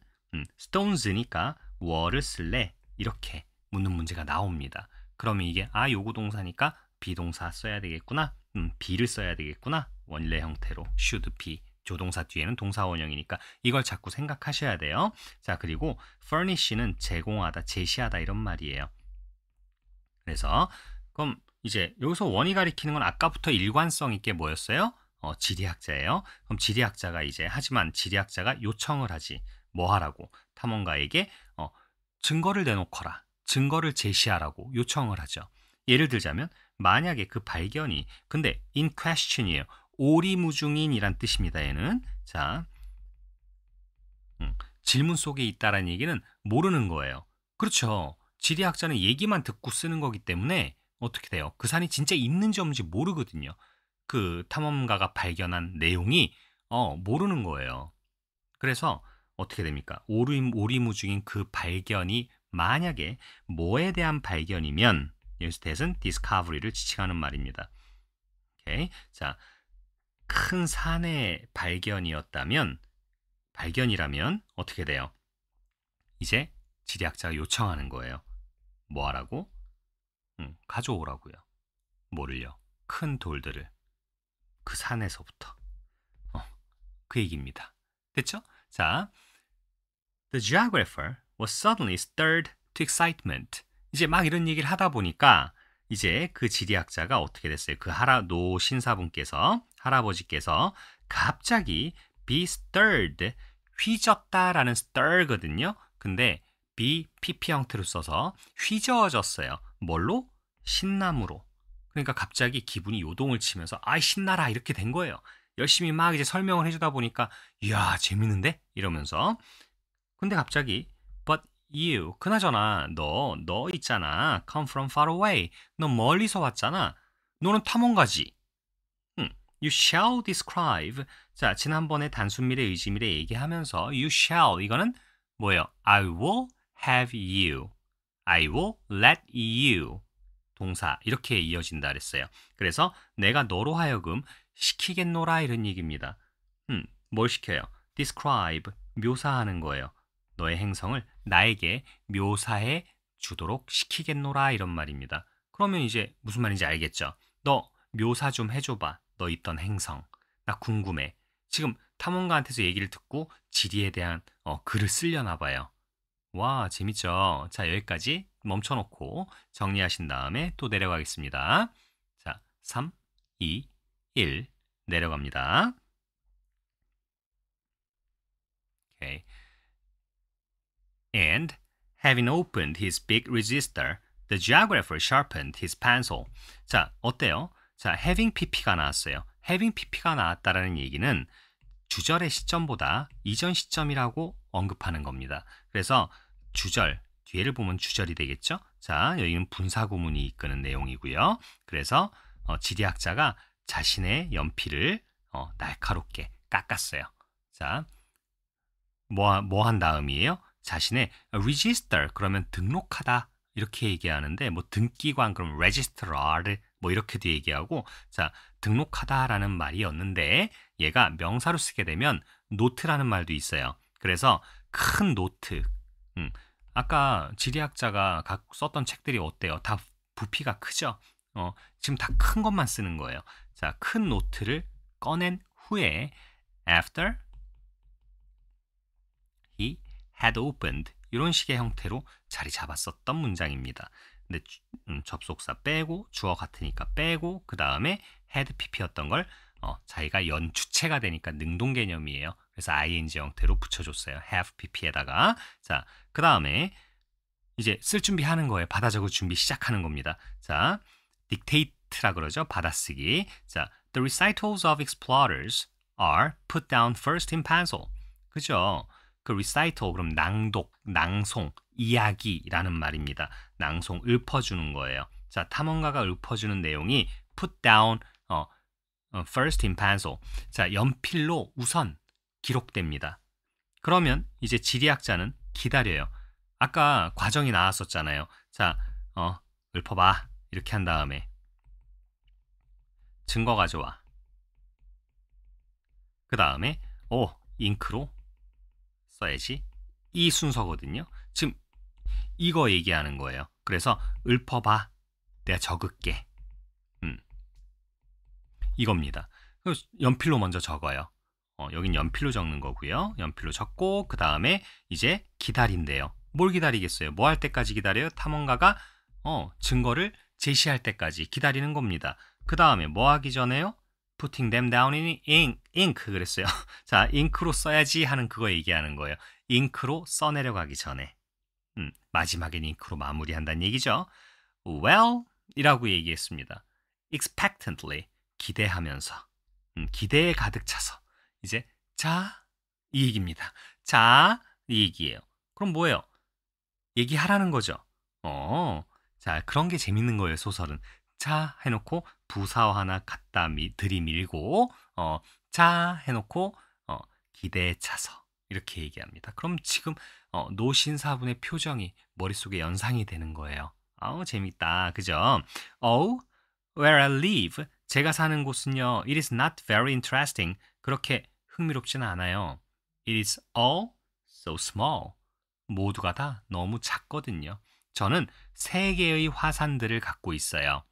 stones니까 were를 쓸래 이렇게 묻는 문제가 나옵니다. 그러면 이게 요구 동사니까 비동사 써야 되겠구나. be를 써야 되겠구나. 원래 형태로 should be 조동사 뒤에는 동사 원형이니까 이걸 자꾸 생각하셔야 돼요. 자, 그리고 furnish는 제공하다, 제시하다 이런 말이에요. 그래서 그럼 이제 여기서 원이 가리키는 건 아까부터 일관성 있게 뭐였어요? 지리학자예요. 그럼 지리학자가 이제 하지만 지리학자가 요청을 하지. 뭐 하라고? 탐험가에게 증거를 내놓거라. 증거를 제시하라고 요청을 하죠. 예를 들자면 만약에 그 발견이 근데 in question이에요. 오리무중인이란 뜻입니다. 얘는 자 질문 속에 있다라는 얘기는 모르는 거예요. 그렇죠. 지리학자는 얘기만 듣고 쓰는 거기 때문에 어떻게 돼요? 그 산이 진짜 있는지 없는지 모르거든요. 그 탐험가가 발견한 내용이 모르는 거예요. 그래서 어떻게 됩니까? 오리무중인 그 발견이 만약에 뭐에 대한 발견이면 여기서 that은 discovery를 지칭하는 말입니다. 오케이. 자, 큰 산의 발견이라면 어떻게 돼요? 이제 지리학자가 요청하는 거예요. 뭐 하라고? 가져오라고요. 뭐를요? 큰 돌들을. 그 산에서부터. 그 얘기입니다. 됐죠? 자, The geographer was suddenly stirred to excitement. 이제 막 이런 얘기를 하다 보니까 이제 그 지리학자가 어떻게 됐어요? 그 노 신사분께서 할아버지께서 갑자기 be stirred 휘젓다라는 stir거든요. 근데 be pp 형태로 써서 휘저어졌어요. 뭘로? 신남으로. 그러니까 갑자기 기분이 요동을 치면서 신나라 이렇게 된 거예요. 열심히 막 이제 설명을 해주다 보니까 이야 재밌는데? 이러면서 근데 갑자기 but you 그나저나 너 있잖아 come from far away 너 멀리서 왔잖아 너는 탐험가지 you shall describe 자 지난번에 단순미래 의지미래 얘기하면서 you shall 이거는 뭐예요? I will have you I will let you 동사 이렇게 이어진다 그랬어요. 그래서 내가 너로 하여금 시키겠노라 이런 얘기입니다. 뭘 시켜요? describe 묘사하는 거예요. 너의 행성을 나에게 묘사해 주도록 시키겠노라 이런 말입니다. 그러면 이제 무슨 말인지 알겠죠? 너 묘사 좀 해줘봐. 너 있던 행성. 나 궁금해. 지금 탐험가한테서 얘기를 듣고 지리에 대한 글을 쓰려나 봐요. 와 재밌죠? 자 여기까지 멈춰놓고 정리하신 다음에 또 내려가겠습니다. 자 3, 2, 1 내려갑니다. 오케이. And having opened his big register, the geographer sharpened his pencil. 자, 어때요? 자, having pp가 나왔어요. having pp가 나왔다라는 얘기는 주절의 시점보다 이전 시점이라고 언급하는 겁니다. 그래서 주절, 뒤에를 보면 주절이 되겠죠? 자, 여기는 분사구문이 이끄는 내용이고요. 그래서 지리학자가 자신의 연필을 날카롭게 깎았어요. 자, 뭐 한 다음이에요? 자신의 register 그러면 등록하다 이렇게 얘기하는데 뭐 등기관 그럼 registrar를 뭐 이렇게도 얘기하고 자, 등록하다라는 말이었는데 얘가 명사로 쓰게 되면 노트라는 말도 있어요. 그래서 큰 노트. 아까 지리학자가 썼던 책들이 어때요? 다 부피가 크죠? 지금 다 큰 것만 쓰는 거예요. 자, 큰 노트를 꺼낸 후에 after he had opened 이런 식의 형태로 자리 잡았었던 문장입니다. 근데 접속사 빼고 주어 같으니까 빼고 그 다음에 had pp였던 걸 자기가 연주체가 되니까 능동 개념이에요. 그래서 ing 형태로 붙여줬어요. have pp에다가 자, 그 다음에 이제 쓸 준비하는 거예요. 받아 적을 준비 시작하는 겁니다. 자, dictate라 그러죠. 받아쓰기. 자, the recitals of explorers are put down first in pencil. 그죠? 그 recital 그럼 낭독, 낭송, 이야기라는 말입니다. 낭송, 읊어주는 거예요. 자, 탐험가가 읊어주는 내용이 put down first in pencil. 자, 연필로 우선 기록됩니다. 그러면 이제 지리학자는 기다려요. 아까 과정이 나왔었잖아요. 자, 읊어봐. 이렇게 한 다음에 증거 가져와. 그 다음에 잉크로 써야지. 이 순서거든요. 지금 이거 얘기하는 거예요. 그래서 읊어봐. 내가 적을게. 이겁니다. 연필로 먼저 적어요. 여긴 연필로 적는 거고요. 연필로 적고 그 다음에 이제 기다린대요. 뭘 기다리겠어요? 뭐 할 때까지 기다려요? 탐험가가 증거를 제시할 때까지 기다리는 겁니다. 그 다음에 뭐 하기 전에요? Putting them down in ink 그랬어요. 자, 잉크로 써야지 하는 그거 얘기하는 거예요. 잉크로 써내려가기 전에. 마지막엔 잉크로 마무리한다는 얘기죠. Well 이라고 얘기했습니다. Expectantly 기대하면서 기대에 가득 차서 이제 자, 이 얘기입니다. 자, 이 얘기예요. 그럼 뭐예요? 얘기하라는 거죠. 자, 그런 게 재밌는 거예요, 소설은. 자 해놓고 부사어 하나 갖다 들이밀고 자 해놓고 기대에 차서 이렇게 얘기합니다. 그럼 지금 노신사분의 표정이 머릿속에 연상이 되는 거예요. 재밌다. 그죠? where I live 제가 사는 곳은요 it is not very interesting 그렇게 흥미롭지는 않아요. It is all so small 모두가 다 너무 작거든요. 저는 3개의 화산들을 갖고 있어요.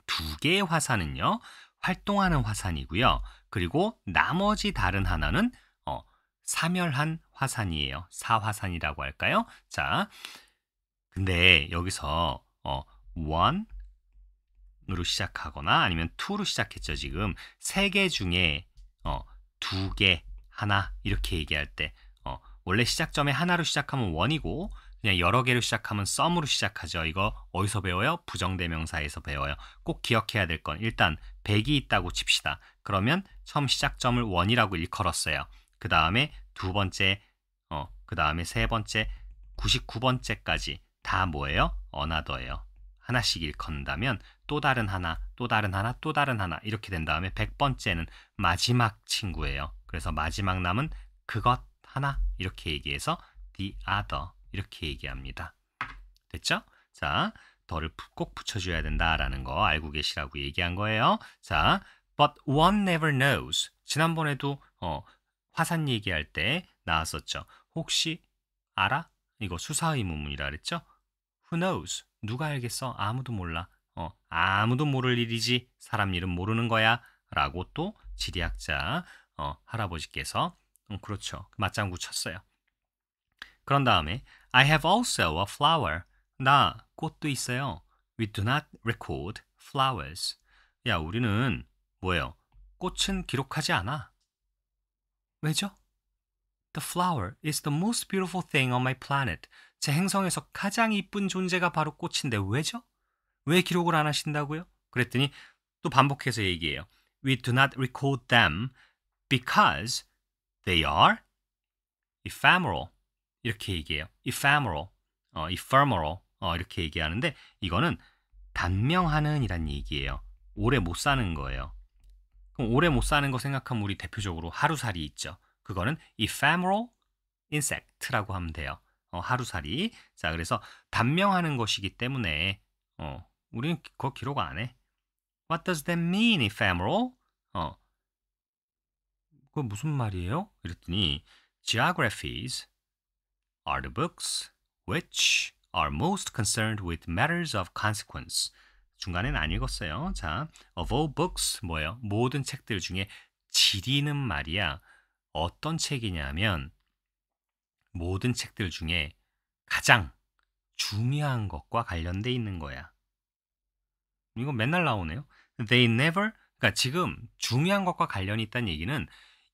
2개의 화산은요 활동하는 화산이고요. 그리고 나머지 다른 하나는 사멸한 화산이에요. 사화산이라고 할까요? 자, 근데 여기서 one으로 시작하거나 아니면 two로 시작했죠. 지금 3개 중에 2개, 하나 이렇게 얘기할 때 원래 시작점에 하나로 시작하면 one이고 그냥 여러 개로 시작하면 some으로 시작하죠. 이거 어디서 배워요? 부정대명사에서 배워요. 꼭 기억해야 될 건 일단 100이 있다고 칩시다. 그러면 처음 시작점을 one이라고 일컬었어요. 그 다음에 두 번째, 그 다음에 세 번째, 99번째까지 다 뭐예요? another예요. 하나씩 일컫는다면 또 다른 하나, 또 다른 하나, 또 다른 하나 이렇게 된 다음에 100번째는 마지막 친구예요. 그래서 마지막 남은 그것 하나 이렇게 얘기해서 the other 이렇게 얘기합니다. 됐죠? 자, 더를 꼭 붙여줘야 된다라는 거 알고 계시라고 얘기한 거예요. 자, but one never knows. 지난번에도 화산 얘기할 때 나왔었죠. 혹시 알아? 이거 수사의문문이라 그랬죠? Who knows? 누가 알겠어? 아무도 몰라. 아무도 모를 일이지. 사람 이름 모르는 거야. 라고 또 지리학자 할아버지께서 그렇죠. 맞장구 쳤어요. 그런 다음에 I have also a flower. 나 꽃도 있어요. We do not record flowers. 야, 우리는 뭐예요? 꽃은 기록하지 않아. 왜죠? The flower is the most beautiful thing on my planet. 제 행성에서 가장 이쁜 존재가 바로 꽃인데 왜죠? 왜 기록을 안 하신다고요? 그랬더니 또 반복해서 얘기해요. We do not record them because they are ephemeral. 이렇게 얘기해요. ephemeral, 이렇게 얘기하는데 이거는 단명하는 이란 얘기예요. 오래 못 사는 거예요. 그럼 오래 못 사는 거 생각하면 우리 대표적으로 하루살이 있죠. 그거는 ephemeral insect라고 하면 돼요. 하루살이. 자, 그래서 단명하는 것이기 때문에 우리는 그거 기록 안 해. What does that mean, ephemeral? 그거 무슨 말이에요? 이랬더니 Geographies are the books which are most concerned with matters of consequence. 중간엔 안 읽었어요. 자, of all books 뭐예요? 모든 책들 중에 지리는 말이야. 어떤 책이냐면 모든 책들 중에 가장 중요한 것과 관련돼 있는 거야. 이거 맨날 나오네요. They never, 그러니까 지금 중요한 것과 관련이 있다는 얘기는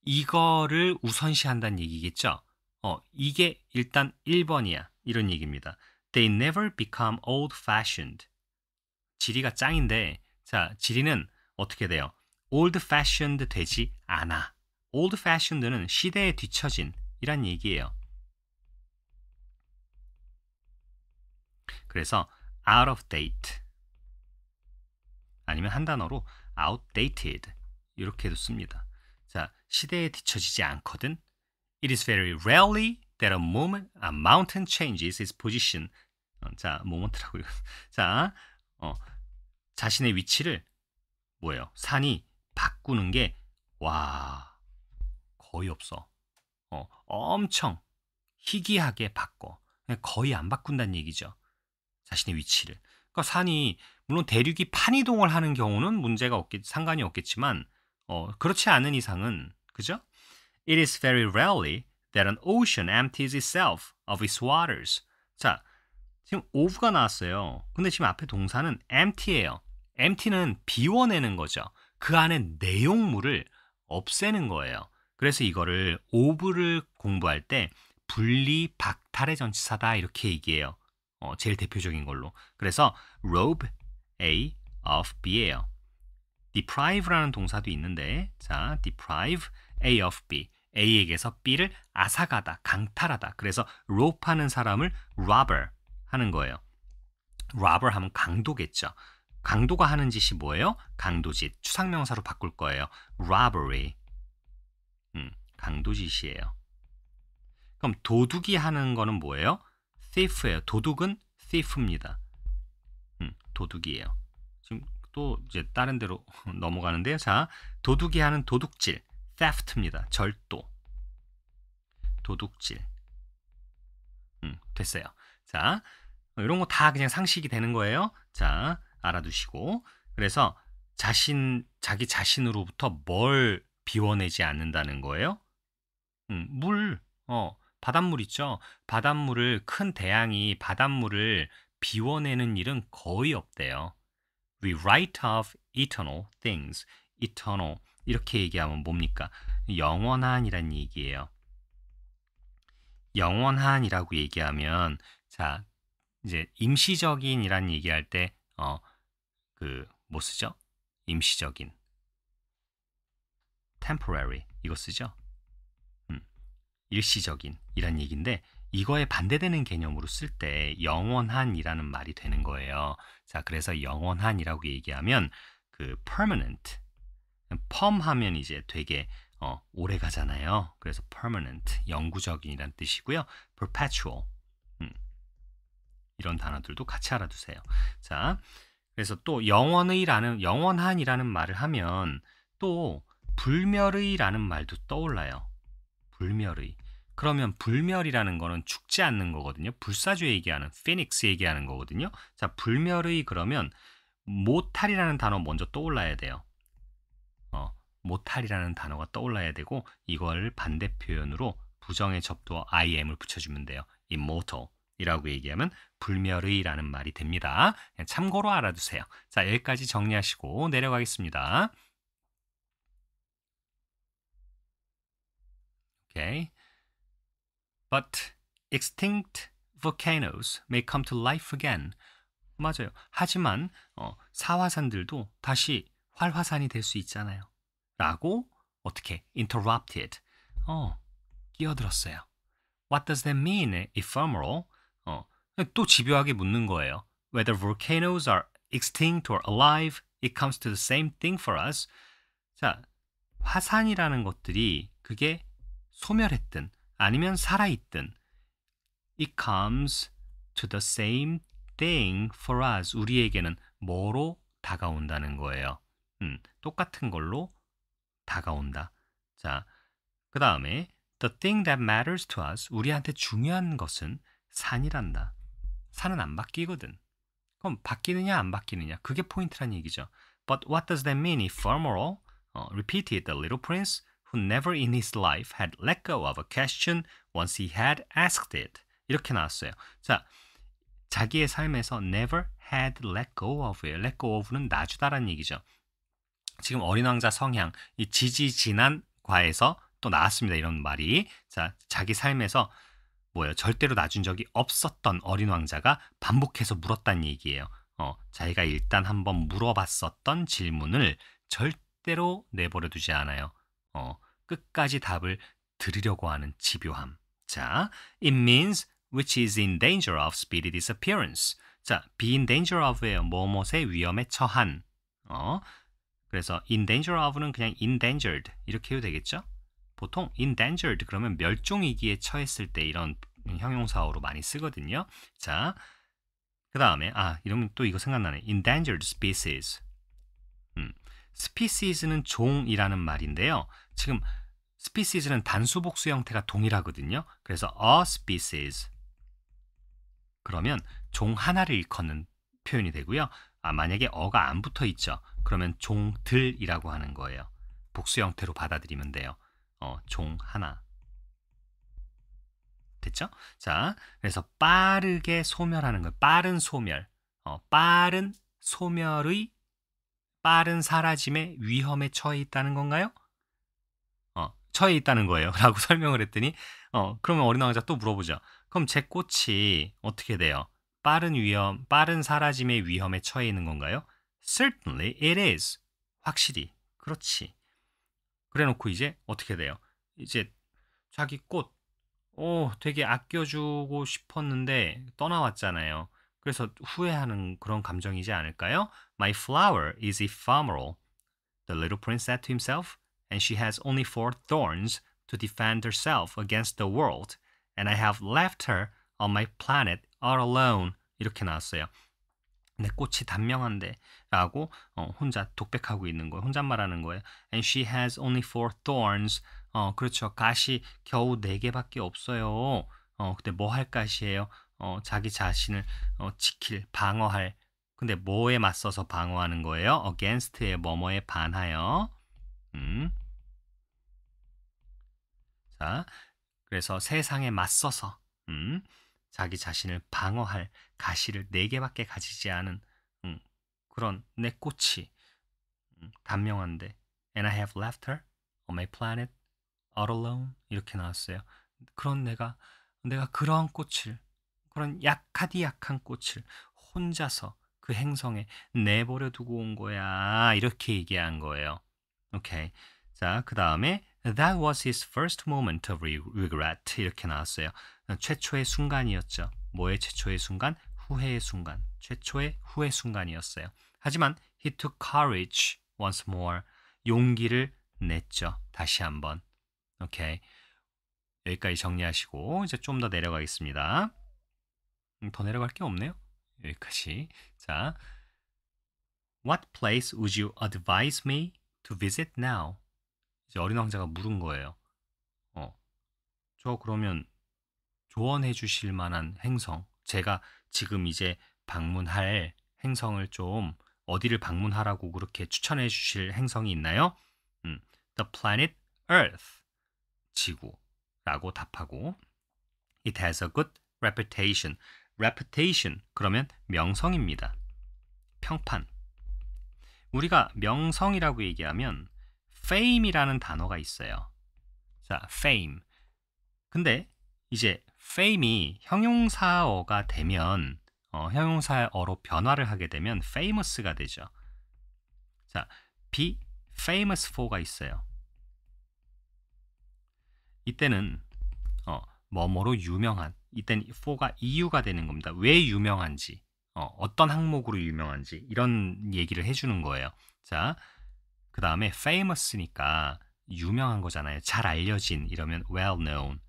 이거를 우선시한다는 얘기겠죠. 이게 일단 1번이야. 이런 얘기입니다. They never become old-fashioned. 지리가 짱인데, 자, 지리는 어떻게 돼요? old-fashioned 되지 않아. old-fashioned는 시대에 뒤처진 이란 얘기예요. 그래서 out of date 아니면 한 단어로 outdated 이렇게도 씁니다. 자, 시대에 뒤처지지 않거든. It is very rarely that a mountain changes its position. 자, moment라고요. 자, 자신의 위치를 뭐예요? 산이 바꾸는 게 거의 없어. 엄청 희귀하게 바꿔. 거의 안 바꾼다는 얘기죠. 자신의 위치를. 그러니까 산이 물론 대륙이 판이동을 하는 경우는 상관이 없겠지만 그렇지 않은 이상은 그죠? It is very rarely that an ocean empties itself of its waters. 자, 지금 of가 나왔어요. 근데 지금 앞에 동사는 empty예요. empty는 비워내는 거죠. 그 안에 내용물을 없애는 거예요. 그래서 이거를 of를 공부할 때 분리 박탈의 전치사다 이렇게 얘기해요. 제일 대표적인 걸로. 그래서 rob A of B예요. deprive라는 동사도 있는데 자, deprive A of B. A에게서 B를 앗아가다, 강탈하다. 그래서 rope하는 사람을 robber 하는 거예요. robber 하면 강도겠죠. 강도가 하는 짓이 뭐예요? 강도짓. 추상명사로 바꿀 거예요. robbery. 강도짓이에요. 그럼 도둑이 하는 거는 뭐예요? thief예요. 도둑은 thief입니다. 도둑이에요. 지금 또 이제 다른 데로 넘어가는데요. 자, 도둑이 하는 도둑질, theft입니다. 절도. 도둑질. 됐어요. 자, 이런 거 다 그냥 상식이 되는 거예요. 자, 알아두시고. 그래서 자기 자신으로부터 뭘 비워내지 않는다는 거예요? 물, 바닷물 있죠? 큰 대양이 바닷물을 비워내는 일은 거의 없대요. We write off eternal things. eternal. 이렇게 얘기하면 뭡니까? 영원한이란 얘기예요. 영원한이라고 얘기하면, 자, 이제 임시적인이란 얘기할 때, 뭐 쓰죠? 임시적인. temporary. 이거 쓰죠? 일시적인 이란 얘기인데 이거에 반대되는 개념으로 쓸 때 영원한이라는 말이 되는 거예요. 자, 그래서 영원한이라고 얘기하면 그 permanent, perm 하면 이제 되게 오래 가잖아요. 그래서 permanent, 영구적인이란 뜻이고요. perpetual, 이런 단어들도 같이 알아두세요. 자, 그래서 또 영원한이라는 말을 하면 또 불멸의라는 말도 떠올라요. 불멸의. 그러면 불멸이라는 거는 죽지 않는 거거든요. 불사조 얘기하는, 피닉스 얘기하는 거거든요. 자, 불멸의 그러면 모탈이라는 단어 먼저 떠올라야 돼요. 모탈이라는 단어가 떠올라야 되고 이걸 반대 표현으로 부정의 접두어 im을 붙여주면 돼요. immortal 이라고 얘기하면 불멸의라는 말이 됩니다. 그냥 참고로 알아두세요. 자, 여기까지 정리하시고 내려가겠습니다. Okay. But extinct volcanoes may come to life again. 맞아요. 하지만 사화산들도 다시 활화산이 될 수 있잖아요. 라고 어떻게 interrupted. 끼어들었어요. What does that mean, ephemeral? 또 집요하게 묻는 거예요. Whether volcanoes are extinct or alive, it comes to the same thing for us. 자, 화산이라는 것들이 그게 소멸했든 아니면 살아있든 it comes to the same thing for us. 우리에게는 뭐로 다가온다는 거예요? 똑같은 걸로 다가온다. 자, 그 다음에 The thing that matters to us, 우리한테 중요한 것은 산이란다. 산은 안 바뀌거든. 그럼 바뀌느냐 안 바뀌느냐, 그게 포인트란 얘기죠. But what does that mean, ephemeral? Repeated the little prince, who never in his life had let go of a question once he had asked it. 이렇게 나왔어요. 자, 자기의 삶에서 never had let go of예요. let go of는 놔주다라는 얘기죠. 지금 어린 왕자 성향, 이 지지진한 과에서 또 나왔습니다. 이런 말이. 자, 자기 삶에서 뭐예요? 절대로 놔준 적이 없었던 어린 왕자가 반복해서 물었다는 얘기예요. 자기가 일단 한번 물어봤었던 질문을 절대로 내버려 두지 않아요. 끝까지 답을 들으려고 하는 집요함. 자, it means which is in danger of speedy disappearance. 자, be in danger of예요. 뭐뭇의 위험에 처한. 그래서 in danger of는 그냥 endangered 이렇게 해도 되겠죠? 보통 endangered 그러면 멸종위기에 처했을 때 이런 형용사어로 많이 쓰거든요. 자, 그 다음에 이러면 또 이거 생각나네. endangered species. species는 종이라는 말인데요. 지금 species는 단수복수 형태가 동일하거든요. 그래서 a species. 그러면 종 하나를 일컫는 표현이 되고요. 만약에 어가 안 붙어 있죠. 그러면 종들이라고 하는 거예요. 복수 형태로 받아들이면 돼요. 종 하나. 됐죠? 자, 그래서 빠르게 소멸하는 거예요. 빠른 소멸. 빠른 소멸의 빠른 사라짐의 위험에 처해 있다는 건가요? 처해 있다는 거예요. 라고 설명을 했더니 그러면 어린 왕자 또 물어보죠. 그럼 제 꽃이 어떻게 돼요? 빠른 사라짐의 위험에 처해 있는 건가요? Certainly it is. 확실히. 그렇지. 그래 놓고 이제 어떻게 돼요? 이제 자기 꽃 되게 아껴주고 싶었는데 떠나왔잖아요. 그래서 후회하는 그런 감정이지 않을까요? My flower is ephemeral, the little prince said to himself, and she has only 4 thorns to defend herself against the world, and I have left her on my planet all alone. 이렇게 나왔어요. 내 꽃이 단명한데 라고 혼자 독백하고 있는 거예요. 혼잣말하는 거예요. And she has only 4 thorns. 그렇죠. 가시 겨우 4개밖에 없어요. 근데 뭐 할 가시예요? 자기 자신을 지킬, 방어할. 근데 뭐에 맞서서 방어하는 거예요? against의 뭐뭐에 반하여. 자, 그래서 세상에 맞서서 자기 자신을 방어할 가시를 4개밖에 가지지 않은 그런 내 꽃이 단명한데 And I have left her on my planet all alone 이렇게 나왔어요. 그런 내가 그런 꽃을 그런 약한 꽃을 혼자서 그 행성에 내버려 두고 온 거야. 이렇게 얘기한 거예요. 오케이. 자, 그 다음에 That was his first moment of regret. 이렇게 나왔어요. 최초의 순간이었죠. 뭐의 최초의 순간? 후회의 순간. 최초의 후회 순간이었어요. 하지만 he took courage once more. 용기를 냈죠. 다시 한번. 오케이. 여기까지 정리하시고 이제 좀 더 내려가겠습니다. 더 내려갈 게 없네요. 여기까지. 자, What place would you advise me to visit now? 이제 어린 왕자가 물은 거예요. 저 그러면 조언해 주실 만한 행성, 제가 지금 이제 방문할 행성을 좀 어디를 방문하라고 그렇게 추천해 주실 행성이 있나요? The planet Earth, 지구라고 답하고 It has a good reputation. reputation, 그러면 명성입니다. 평판. 우리가 명성이라고 얘기하면 fame이라는 단어가 있어요. 자, fame. 근데 이제 fame이 형용사어가 되면 형용사어로 변화를 하게 되면 famous가 되죠. 자, be famous for가 있어요. 이때는 뭐뭐로 유명한, 이때는 for가 이유가 되는 겁니다. 왜 유명한지, 어떤 항목으로 유명한지 이런 얘기를 해주는 거예요. 자, 그 다음에 famous니까 유명한 거잖아요. 잘 알려진 이러면 well known.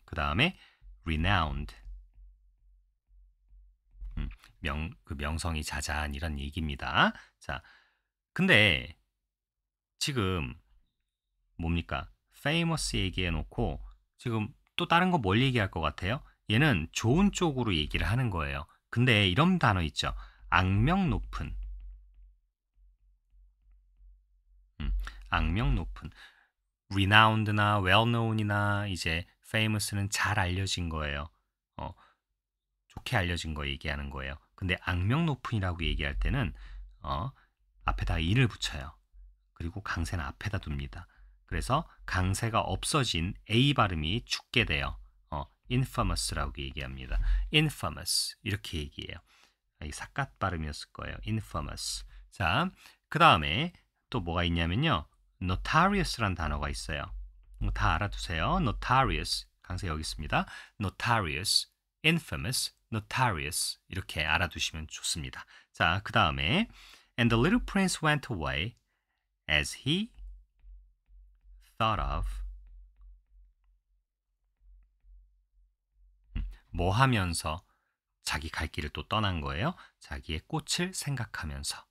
그 다음에 renowned. 그 명성이 자자한 이런 얘기입니다. 자, 근데 지금 뭡니까? famous 얘기해 놓고 지금 또 다른 거 뭘 얘기할 것 같아요? 얘는 좋은 쪽으로 얘기를 하는 거예요. 근데 이런 단어 있죠. 악명 높은. 악명 높은. renowned나 well-known이나 이제 famous는 잘 알려진 거예요. 좋게 알려진 거 얘기하는 거예요. 근데 악명 높은이라고 얘기할 때는 앞에다 이를 붙여요. 그리고 강세는 앞에다 둡니다. 그래서 강세가 없어진 A 발음이 죽게 돼요. infamous라고 얘기합니다. infamous 이렇게 얘기해요. 이 삿갓 발음이었을 거예요. infamous. 자, 그 다음에 또 뭐가 있냐면요. notorious란 단어가 있어요. 다 알아두세요. notorious. 강세 여기 있습니다. notorious, infamous, notorious 이렇게 알아두시면 좋습니다. 자, 그 다음에 and the little prince went away as he thought of 뭐 하면서 자기 갈 길을 또 떠난 거예요. 자기의 꽃을 생각하면서.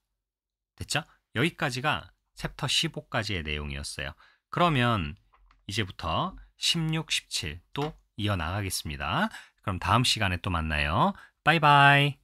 됐죠? 여기까지가 챕터 15까지의 내용이었어요. 그러면 이제부터 16, 17 또 이어나가겠습니다. 그럼 다음 시간에 또 만나요. 바이바이.